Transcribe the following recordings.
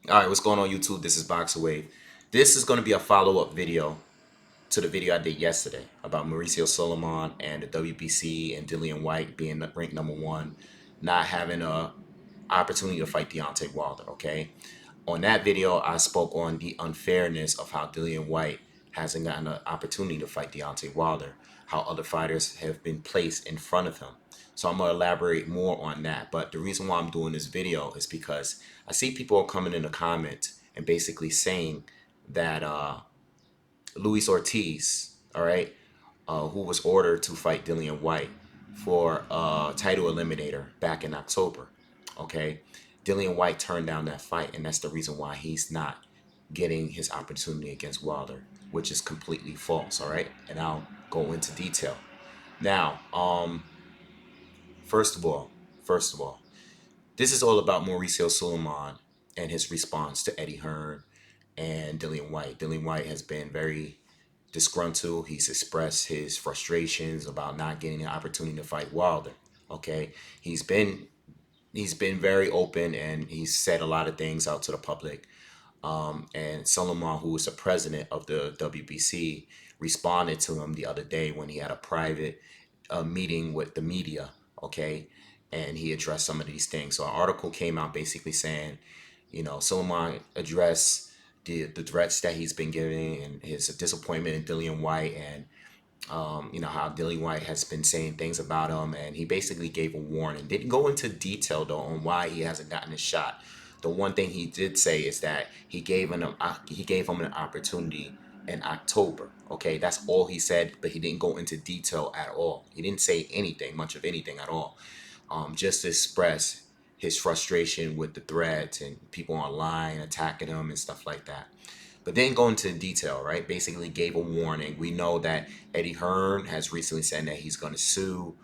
All right, what's going on YouTube? This is BoxingWave. This is going to be a follow-up video to the video I did yesterday about Mauricio Solomon and the WBC and Dillian White being ranked #1, not having a opportunity to fight Deontay Wilder. Okay, on that video I spoke on the unfairness of how Dillian White hasn't gotten an opportunity to fight Deontay Wilder, how other fighters have been placed in front of him. So I'm going to elaborate more on that. But the reason why I'm doing this video is because I see people coming in the comments and basically saying that Luis Ortiz, all right, who was ordered to fight Dillian White for title eliminator back in October, okay, Dillian White turned down that fight, and that's the reason why he's not getting his opportunity against Wilder, which is completely false, all right? And I'll go into detail. Now, first of all, first of all, this is all about Mauricio Sulaiman and his response to Eddie Hearn and Dillian White. Dillian White has been very disgruntled. He's expressed his frustrations about not getting an opportunity to fight Wilder. Okay, he's been very open and he's said a lot of things out to the public. And Solomon, who is the president of the WBC, responded to him the other day when he had a private meeting with the media. Okay, and he addressed some of these things. So an article came out basically saying, Solomon addressed the threats that he's been giving and his disappointment in Dillian White, and how Dillian White has been saying things about him, and he basically gave a warning. Didn't go into detail though on why he hasn't gotten a shot. The one thing he did say is that he gave him an opportunity in October. Okay, that's all he said, but he didn't go into detail at all. He didn't say anything, much of anything at all. Just to express his frustration with the threats and people online attacking him and stuff like that. But then go into detail, right? Basically gave a warning. We know that Eddie Hearn has recently said that he's going to sue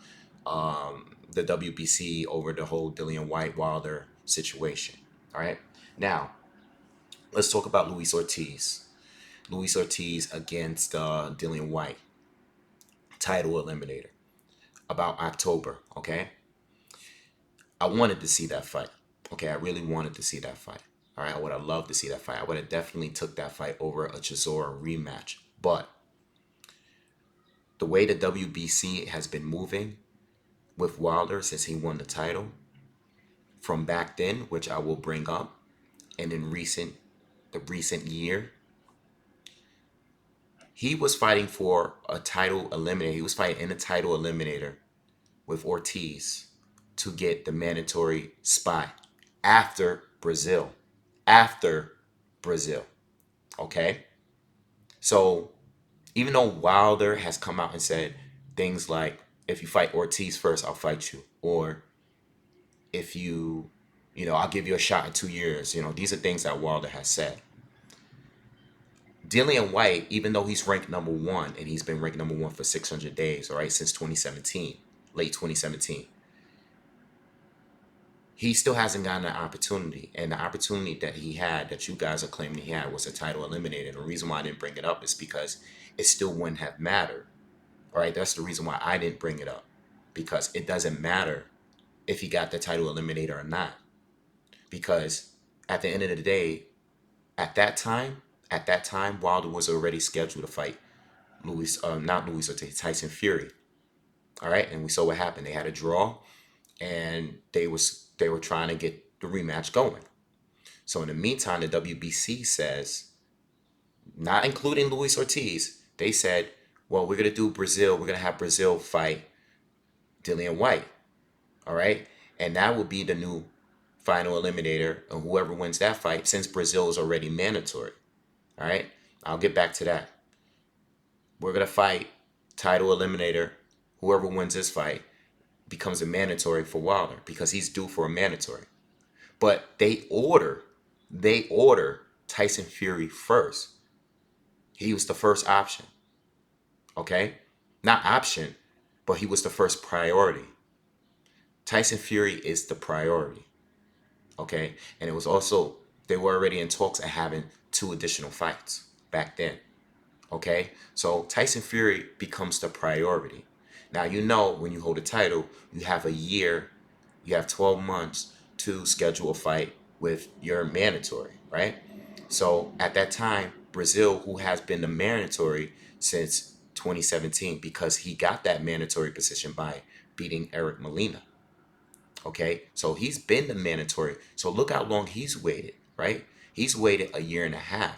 the WBC over the whole Dillian White Wilder situation. All right. Now, let's talk about Luis Ortiz. Luis Ortiz against Dillian White, title eliminator, about October. Okay. I wanted to see that fight. Okay. I really wanted to see that fight. All right. I would have loved to see that fight. I would have definitely took that fight over a Chisora rematch. But the way the WBC has been moving with Wilder since he won the title from back then, which I will bring up, and in the recent year, he was fighting for a title eliminator. He was fighting in a title eliminator with Ortiz to get the mandatory spot after Brazil. After Brazil. Okay? So even though Wilder has come out and said things like, if you fight Ortiz first, I'll fight you. Or if I'll give you a shot in 2 years. These are things that Wilder has said. Dillian White, even though he's ranked #1 and he's been ranked #1 for 600 days, all right, since 2017, late 2017, he still hasn't gotten an opportunity. And the opportunity that he had, that you guys are claiming he had, was a title eliminator. And the reason why I didn't bring it up is because it still wouldn't have mattered. All right, that's the reason why I didn't bring it up, because it doesn't matter if he got the title eliminator or not. Because at the end of the day, at that time, Wilder was already scheduled to fight not Luis Ortiz, Tyson Fury. All right, and we saw what happened. They had a draw, and they were trying to get the rematch going. So in the meantime, the WBC says, not including Luis Ortiz, they said, well, we're gonna do Brazil. We're gonna have Brazil fight Dillian White. All right, and that will be the new final eliminator, and whoever wins that fight, since Brazil is already mandatory. All right, I'll get back to that. We're going to fight title eliminator. Whoever wins this fight becomes a mandatory for Wilder because he's due for a mandatory. But they order Tyson Fury first. He was the first option. Okay? Not option, but he was the first priority. Tyson Fury is the priority. Okay? And it was also, they were already in talks of having 2 additional fights back then. Okay? So Tyson Fury becomes the priority. Now, when you hold a title, you have a year, you have 12 months to schedule a fight with your mandatory, right? So at that time, Brazil, who has been the mandatory since 2017, because he got that mandatory position by beating Eric Molina. Okay, so he's been the mandatory. So look how long he's waited, right? He's waited a year and a half.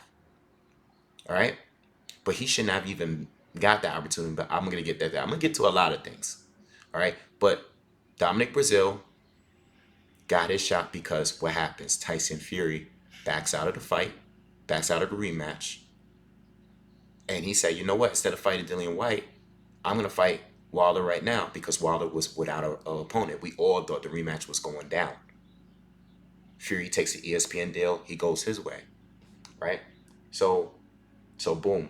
All right, but he shouldn't have even got that opportunity. But I'm gonna get that. I'm gonna get to a lot of things. All right, but Dominic Brazil got his shot because what happens? Tyson Fury backs out of the fight, backs out of the rematch, and he said, you know what? Instead of fighting Dillian White, I'm gonna fight Wilder right now because Wilder was without an opponent. We all thought the rematch was going down. Fury takes the ESPN deal. He goes his way, right? So, so boom.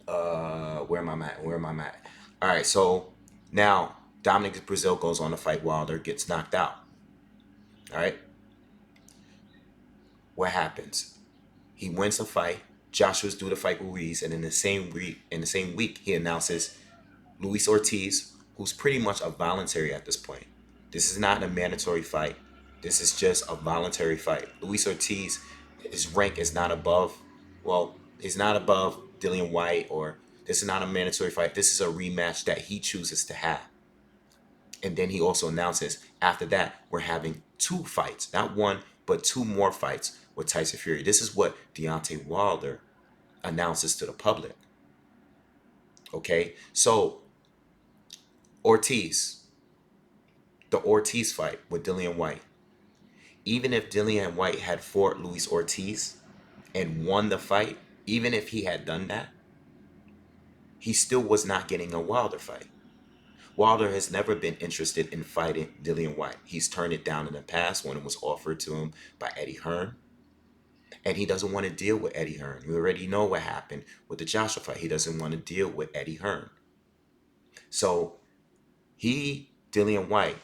Where am I at? Where am I at? All right. So now Dominic Brazil goes on to fight Wilder, gets knocked out. All right. What happens? He wins the fight. Joshua's due to fight Ruiz, and in the same week, he announces Luis Ortiz, who's pretty much a voluntary at this point. This is not a mandatory fight. This is just a voluntary fight. Luis Ortiz, his rank is not above, well, he's not above Dillian White, or this is not a mandatory fight. This is a rematch that he chooses to have. And then he also announces after that, we're having two fights, not one, but two more fights with Tyson Fury. This is what Deontay Wilder announces to the public. Okay, so Ortiz, the Ortiz fight with Dillian White. Even if Dillian White had fought Luis Ortiz and won the fight, even if he had done that, he still was not getting a Wilder fight. Wilder has never been interested in fighting Dillian White. He's turned it down in the past when it was offered to him by Eddie Hearn. And he doesn't want to deal with Eddie Hearn. We already know what happened with the Joshua fight. He doesn't want to deal with Eddie Hearn. So Dillian White,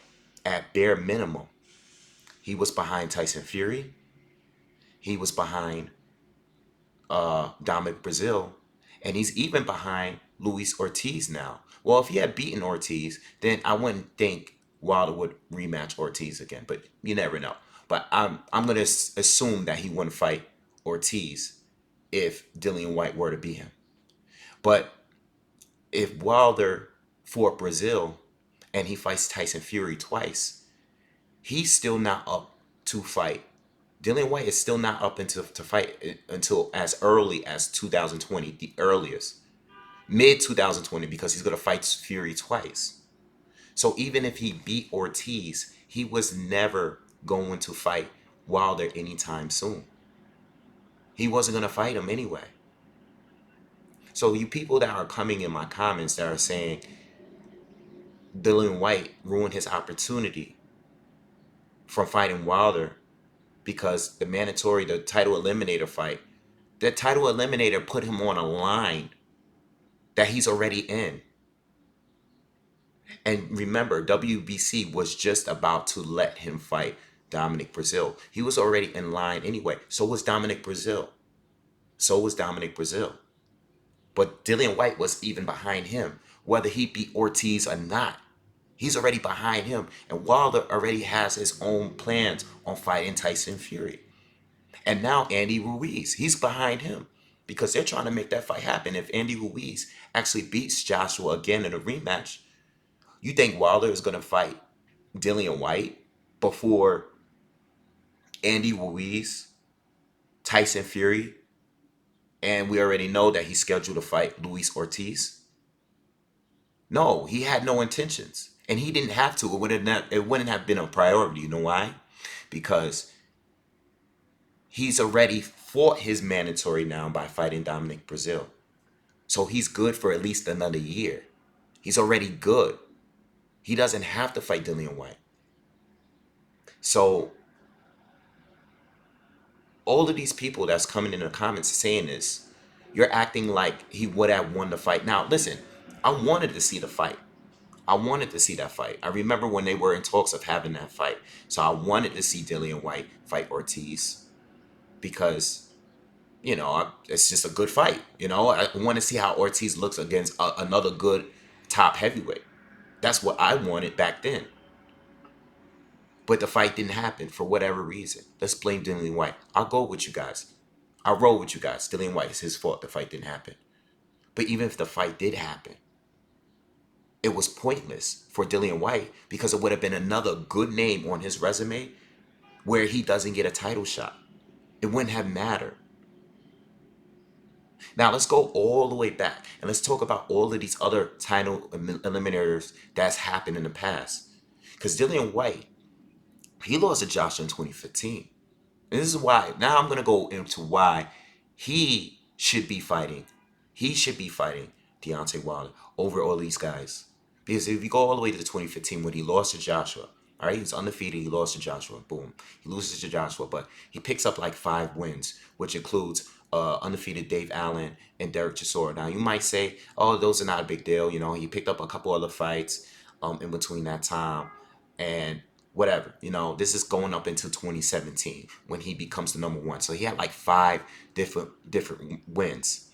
at bare minimum, he was behind Tyson Fury. He was behind Dominic Brazil. And he's even behind Luis Ortiz now. Well, if he had beaten Ortiz, then I wouldn't think Wilder would rematch Ortiz again. But you never know. But I'm going to assume that he wouldn't fight Ortiz if Dillian White were to beat him. But if Wilder fought Brazil and he fights Tyson Fury twice, he's still not up to fight. Dillian White is still not up to fight until as early as 2020, the earliest. Mid 2020, because he's going to fight Fury twice. So even if he beat Ortiz, he was never going to fight Wilder anytime soon. He wasn't going to fight him anyway. So you people that are coming in my comments that are saying Dillian White ruined his opportunity from fighting Wilder because the title eliminator fight, the title eliminator put him on a line that he's already in. And remember, WBC was just about to let him fight Dominic Brazil. He was already in line anyway. So was Dominic Brazil. But Dillian White was even behind him, whether he beat Ortiz or not. He's already behind him. And Wilder already has his own plans on fighting Tyson Fury. And now Andy Ruiz, he's behind him because they're trying to make that fight happen. If Andy Ruiz actually beats Joshua again in a rematch, you think Wilder is going to fight Dillian White before Andy Ruiz, Tyson Fury, and we already know that he's scheduled to fight Luis Ortiz? No, he had no intentions. And he didn't have to. It wouldn't have been a priority. You know why? Because he's already fought his mandatory now by fighting Dominic Brazil. So he's good for at least another year. He's already good. He doesn't have to fight Dillian White. So all of these people that's coming in the comments saying this, you're acting like he would have won the fight. Now, listen, I wanted to see the fight. I wanted to see that fight. I remember when they were in talks of having that fight. So I wanted to see Dillian White fight Ortiz because, it's just a good fight. I want to see how Ortiz looks against another good top heavyweight. That's what I wanted back then. But the fight didn't happen for whatever reason. Let's blame Dillian White. I'll go with you guys. I'll roll with you guys. Dillian White, it's his fault the fight didn't happen. But even if the fight did happen, it was pointless for Dillian White because it would have been another good name on his resume where he doesn't get a title shot. It wouldn't have mattered. Now let's go all the way back and let's talk about all of these other title eliminators that's happened in the past. Because Dillian White, he lost to Joshua in 2015. And this is why, now I'm going to go into why he should be fighting. He should be fighting Deontay Wilder over all these guys. Because if you go all the way to 2015 when he lost to Joshua, all right, he was undefeated, he lost to Joshua, boom. He loses to Joshua, but he picks up like 5 wins, which includes undefeated Dave Allen and Derek Chisora. Now, you might say, oh, those are not a big deal. You know, he picked up a couple other fights in between that time. And whatever, you know, this is going up into 2017 when he becomes the number 1. So he had like 5 different wins.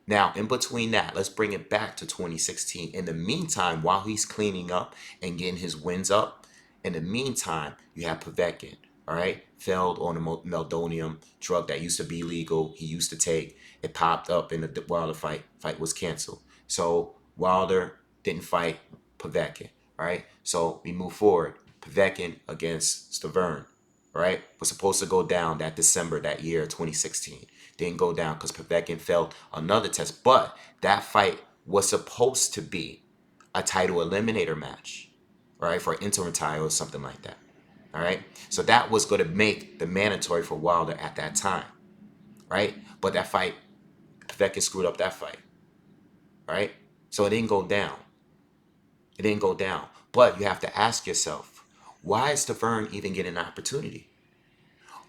Now, in between that, let's bring it back to 2016. In the meantime, while he's cleaning up and getting his wins up, in the meantime, you have Povetkin, all right? Failed on a meldonium drug that used to be legal. He used to take. It popped up in the Wilder fight. Fight was canceled. So Wilder didn't fight Povetkin, all right? So we move forward. Povetkin against Stavern, right? Was supposed to go down that December, that year, 2016. Didn't go down because Povetkin failed another test. But that fight was supposed to be a title eliminator match, right? For interim title or something like that, all right? So that was going to make the mandatory for Wilder at that time, right? But that fight, Povetkin screwed up that fight, right? So it didn't go down. It didn't go down. But you have to ask yourself, why is Stavern even getting an opportunity?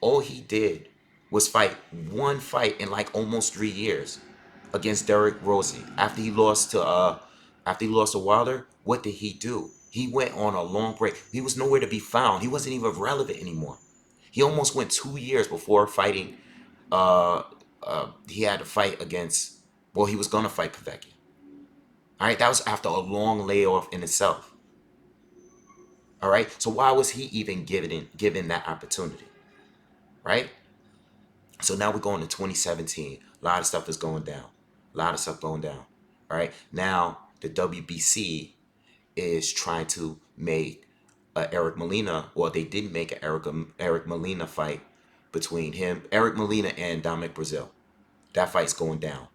All he did was fight one fight in like almost 3 years against Derek Rosie. After he lost to Wilder, what did he do? He went on a long break. He was nowhere to be found. He wasn't even relevant anymore. He almost went 2 years before fighting. He had to fight against. Well, he was gonna fight Povetkin. All right, that was after a long layoff in itself. All right, so why was he even given that opportunity? Right? So now we're going to 2017. A lot of stuff is going down. A lot of stuff going down. All right. Now the WBC is trying to make Eric Molina, or they didn't make an Eric Molina fight between him, Eric Molina, and Dominic Brazil. That fight's going down.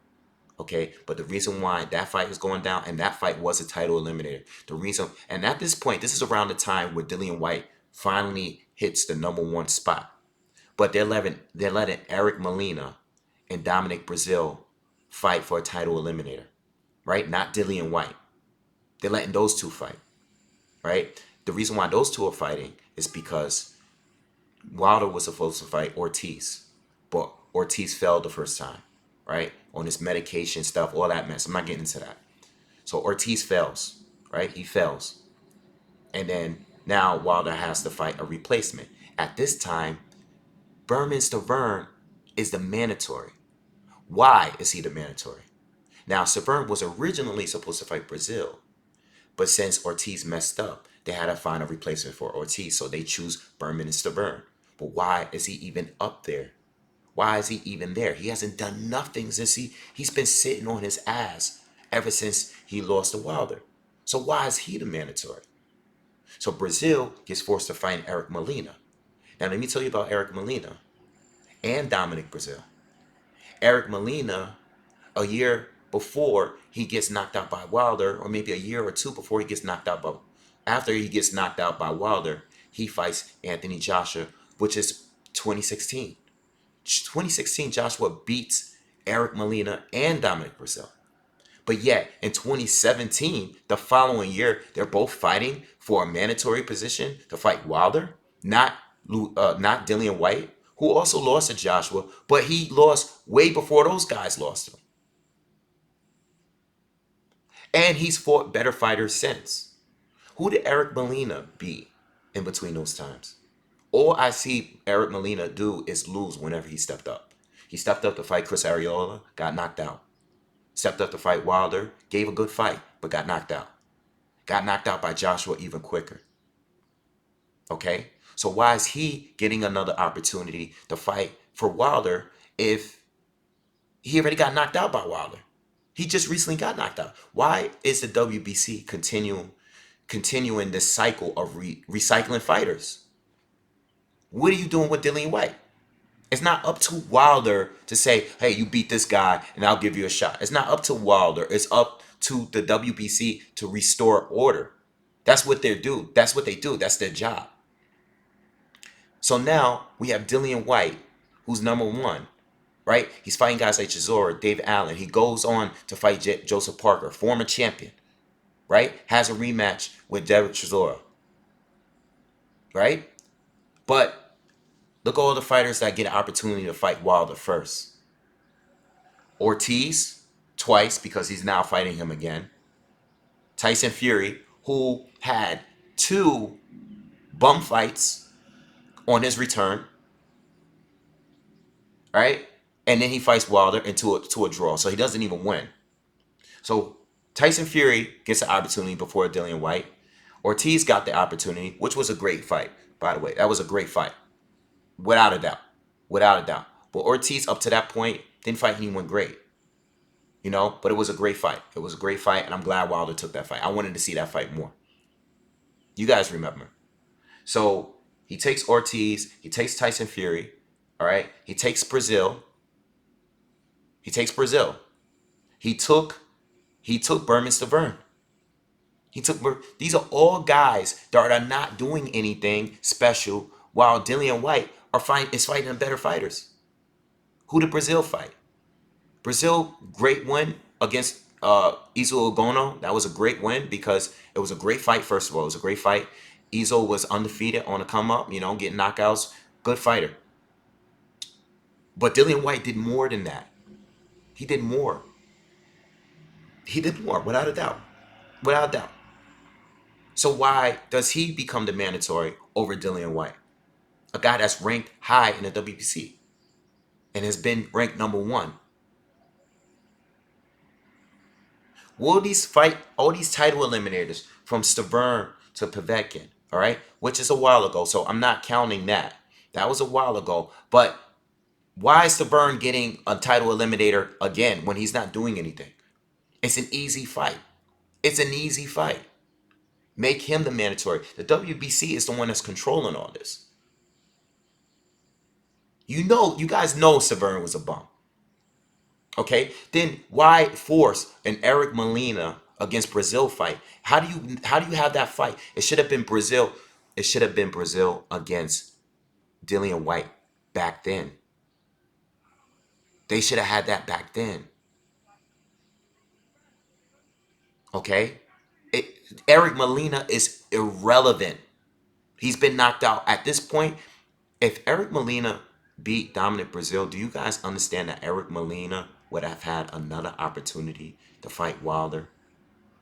Okay, but the reason why that fight is going down, and that fight was a title eliminator. The reason, and at this point, this is around the time where Dillian White finally hits the number 1 spot. But they're letting Eric Molina and Dominic Brazil fight for a title eliminator, right? Not Dillian White. They're letting those two fight, right? The reason why those two are fighting is because Wilder was supposed to fight Ortiz, but Ortiz failed the first time, right? On his medication stuff, all that mess. I'm not getting into that. So Ortiz fails, right? He fails. And then now Wilder has to fight a replacement. At this time, Berman Stavern is the mandatory. Why is he the mandatory? Now, Stavern was originally supposed to fight Brazil, but since Ortiz messed up, they had to find a replacement for Ortiz, so they choose Berman and Stavern. But why is he even up there? Why is he even there? He hasn't done nothing since he's been sitting on his ass ever since he lost to Wilder. So why is he the mandatory? So Brazil gets forced to fight Eric Molina. Now, let me tell you about Eric Molina and Dominic Brazil. Eric Molina, a year before he gets knocked out by Wilder, or maybe a year or two before he gets knocked out after he gets knocked out by Wilder, he fights Anthony Joshua, which is 2016. 2016, Joshua beats Eric Molina and Dominic Brazil. But yet, in 2017, the following year, they're both fighting for a mandatory position to fight Wilder, not Dillian White, who also lost to Joshua, but he lost way before those guys lost him. And he's fought better fighters since. Who did Eric Molina beat in between those times? All I see Eric Molina do is lose whenever he stepped up. He stepped up to fight Chris Arreola, got knocked out. Stepped up to fight Wilder, gave a good fight, but got knocked out. Got knocked out by Joshua even quicker. Okay? So why is he getting another opportunity to fight for Wilder if he already got knocked out by Wilder? He just recently got knocked out. Why is the WBC continuing this cycle of recycling fighters? What are you doing with Dillian White? It's not up to Wilder to say, hey, you beat this guy and I'll give you a shot. It's not up to Wilder. It's up to the WBC to restore order. That's what they do. That's what they do. That's their job. So now we have Dillian White, who's #1, right? He's fighting guys like Chisora, Dave Allen. He goes on to fight Joseph Parker, former champion, right? Has a rematch with Derek Chisora, right? But look at all the fighters that get an opportunity to fight Wilder first. Ortiz, twice, because he's now fighting him again. Tyson Fury, who had 2 bum fights on his return, right? And then he fights Wilder into a draw, so he doesn't even win. So Tyson Fury gets an opportunity before Dillian White. Ortiz got the opportunity, which was a great fight, by the way. That was a great fight, without a doubt, without a doubt. But Ortiz, up to that point, didn't fight anyone great, you know. But it was a great fight. It was a great fight, and I'm glad Wilder took that fight. I wanted to see that fight more. You guys remember? So he takes Ortiz. He takes Tyson Fury. All right. He takes Brazil. He takes Brazil. He took Berman Stavern. These are all guys that are not doing anything special, while Dillian White is fighting better fighters. Who did Brazil fight? Brazil, great win against Izo Ogono. That was a great win because it was a great fight. First of all, it was a great fight. Izo was undefeated on the come up, getting knockouts. Good fighter. But Dillian White did more than that. He did more. He did more, without a doubt. Without a doubt. So why does he become the mandatory over Dillian White? A guy that's ranked high in the WBC and has been ranked #1. Will these fight all these title eliminators from Stavern to Povetkin, all right? Which is a while ago, so I'm not counting that. That was a while ago. But why is Stavern getting a title eliminator again when he's not doing anything? It's an easy fight. It's an easy fight. Make him the mandatory. The WBC is the one that's controlling all this. You guys know Stavern was a bum. Okay? Then why force an Eric Molina against Brazil fight? How do you have that fight? It should have been Brazil. It should have been Brazil against Dillian White back then. They should have had that back then. Okay? Eric Molina is irrelevant. He's been knocked out. At this point, if Eric Molina beat Dominic Brazil, do you guys understand that Eric Molina would have had another opportunity to fight Wilder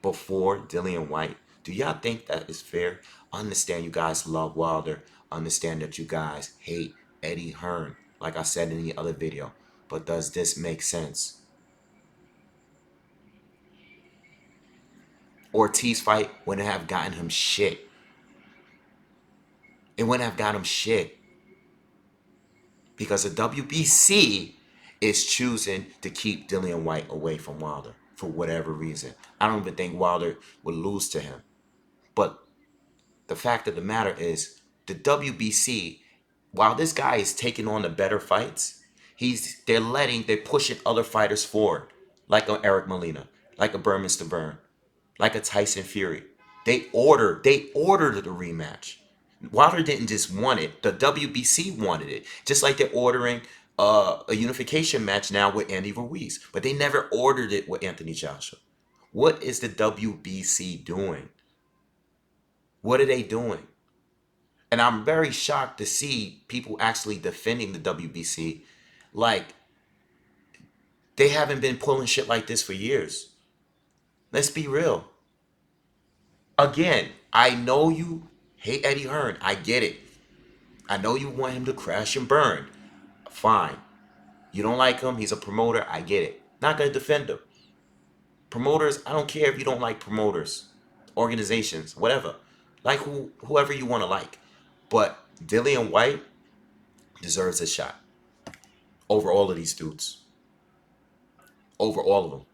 before Dillian White? Do y'all think that is fair? Understand you guys love Wilder. Understand that you guys hate Eddie Hearn, like I said in the other video. But does this make sense? Ortiz fight wouldn't have gotten him shit. It wouldn't have got him shit. Because the WBC is choosing to keep Dillian White away from Wilder for whatever reason. I don't even think Wilder would lose to him. But the fact of the matter is, the WBC, while this guy is taking on the better fights, they're pushing other fighters forward, like a Eric Molina, like a Berman Stavern, like a Tyson Fury. They ordered the rematch. Wilder didn't just want it. The WBC wanted it. Just like they're ordering a unification match now with Andy Ruiz. But they never ordered it with Anthony Joshua. What is the WBC doing? What are they doing? And I'm very shocked to see people actually defending the WBC. Like, they haven't been pulling shit like this for years. Let's be real. Again, I know you hate Eddie Hearn. I get it. I know you want him to crash and burn. Fine. You don't like him. He's a promoter. I get it. Not going to defend him. Promoters, I don't care if you don't like promoters, organizations, whatever. Like whoever you want to like. But Dillian White deserves a shot over all of these dudes, over all of them.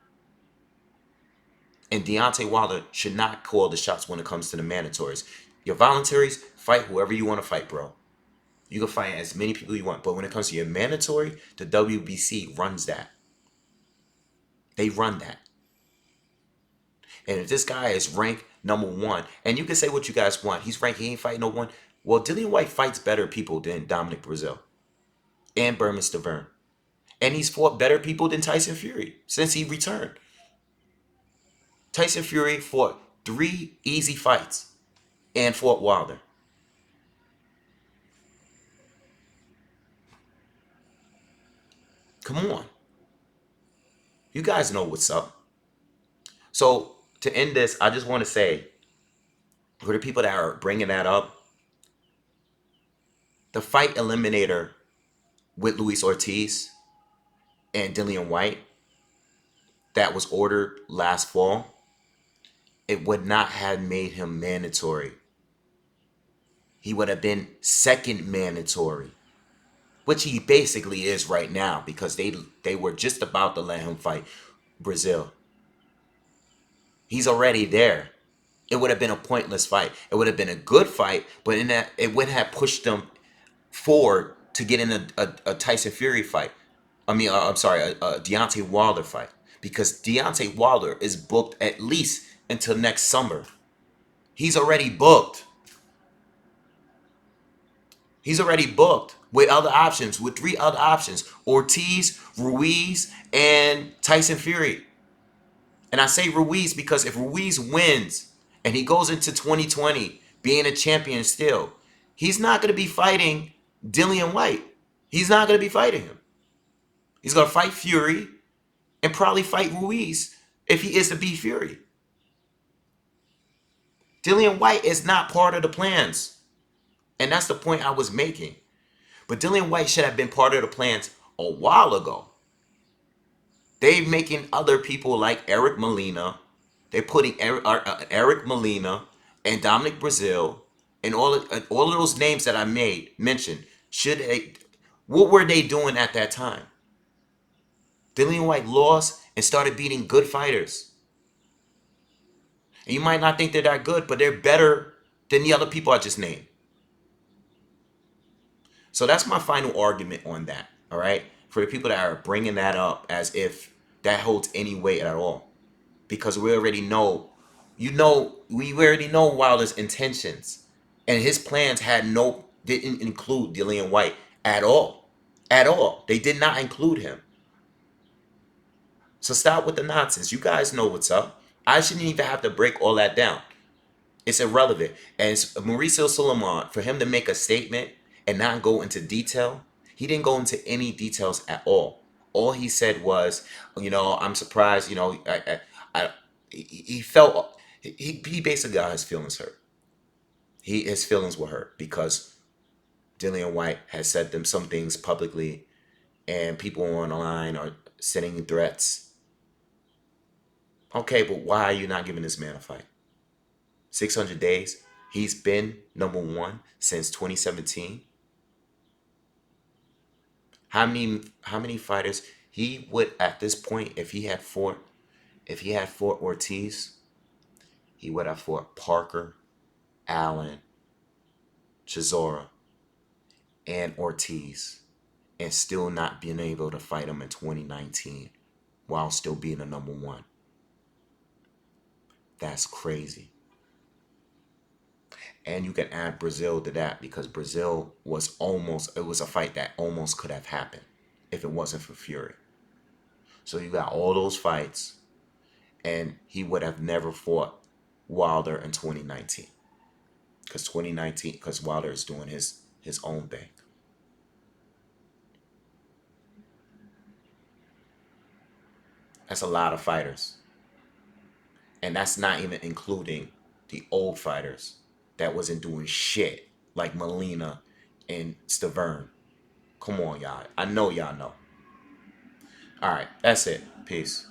And Deontay Wilder should not call the shots when it comes to the mandatories. Your voluntaries, fight whoever you want to fight, bro. You can fight as many people you want. But when it comes to your mandatory, the WBC runs that. They run that. And if this guy is ranked #1, and you can say what you guys want, he's ranked, he ain't fighting no one. Well, Dillian White fights better people than Dominic Brazil and Berman Stavern. And he's fought better people than Tyson Fury since he returned. Tyson Fury fought 3 easy fights and fought Wilder. Come on. You guys know what's up. So to end this, I just want to say, for the people that are bringing that up, the fight eliminator with Luis Ortiz and Dillian White that was ordered last fall, it would not have made him mandatory. He would have been second mandatory, which he basically is right now, because they were just about to let him fight Brazil. He's already there. It would have been a pointless fight. It would have been a good fight, but in that, it would have pushed them forward to get in a Tyson Fury fight. I'm sorry, a Deontay Wilder fight. Because Deontay Wilder is booked at least until next summer. He's already booked. He's already booked with other options, with 3 other options. Ortiz, Ruiz, and Tyson Fury. And I say Ruiz because if Ruiz wins and he goes into 2020 being a champion still, he's not going to be fighting Dillian White. He's not going to be fighting him. He's going to fight Fury and probably fight Ruiz if he is to beat Fury. Dillian White is not part of the plans. And that's the point I was making. But Dillian White should have been part of the plans a while ago. They're making other people like Eric Molina. They're putting Eric Molina and Dominic Brazil and all of those names that I mentioned. What were they doing at that time? Dillian White lost and started beating good fighters. And you might not think they're that good, but they're better than the other people I just named. So that's my final argument on that, all right? For the people that are bringing that up as if that holds any weight at all. Because we already know, we already know Wilder's intentions. And his plans didn't include Dillian White at all. At all. They did not include him. So stop with the nonsense. You guys know what's up. I shouldn't even have to break all that down. It's irrelevant. And Mauricio Sulaiman, for him to make a statement and not go into detail, he didn't go into any details at all. All he said was, I'm surprised, he felt, he basically got his feelings hurt. His feelings were hurt because Dillian White has said some things publicly, and people online are sending threats. Okay, but why are you not giving this man a fight? 600 days. He's been #1 since 2017. How many fighters he would at this point, if he had fought Ortiz, he would have fought Parker, Allen, Chisora, and Ortiz, and still not being able to fight him in 2019 while still being a #1. That's crazy. And you can add Brazil to that, because Brazil was a fight that almost could have happened if it wasn't for Fury. So you got all those fights, and he would have never fought Wilder in 2019. Because Wilder is doing his own thing. That's a lot of fighters. And that's not even including the old fighters that wasn't doing shit, like Molina and Stavern. Come on, y'all. I know y'all know. All right, that's it. Peace.